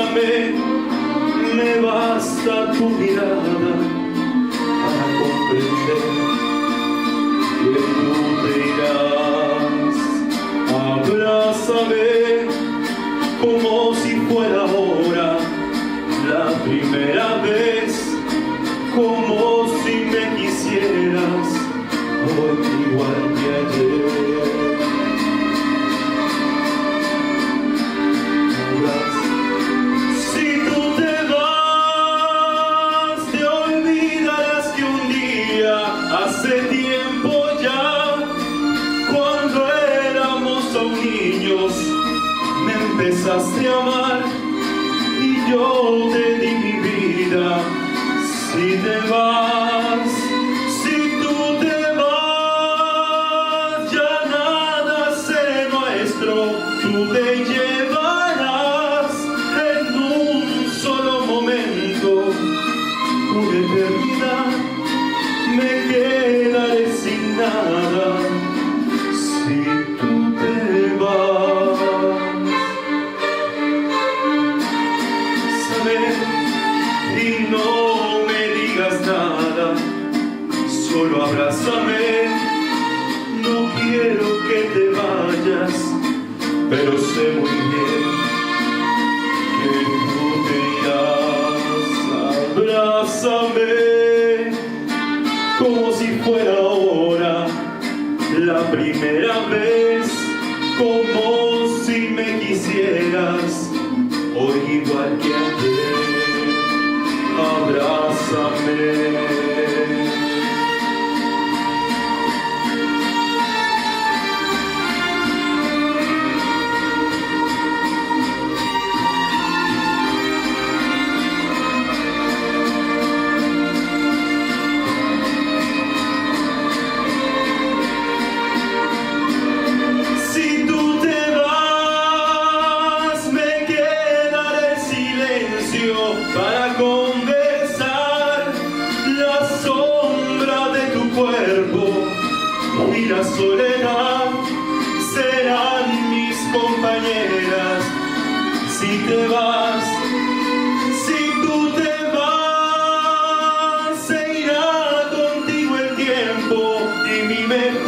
abrázame, me basta tu mirada para comprender que tú te irás. Abrázame como si fuera ahora la primera vez, como si me quisieras hoy igual que ayer. Si tú te vas, te olvidarás que un día, hace tiempo ya, cuando éramos aún niños, me empezaste a amar y yo te di mi vida. Si te vas, si tú te vas, ya nada será nuestro, tú te llevarás en un solo momento una eternidad, me quedaré sin nada si tú te vas. Y no me digas nada, solo abrázame. No quiero que te vayas, pero sé muy bien que tú te irás. Abrázame como si fuera ahora la primera vez, como si me quisieras hoy igual que ayer. Abrázame. Si tú te vas, me quedaré en silencio para conversar. La sombra de tu cuerpo y la soledad serán mis compañeras. Si te vas, si tú te vas, se irá contigo el tiempo y mi mejor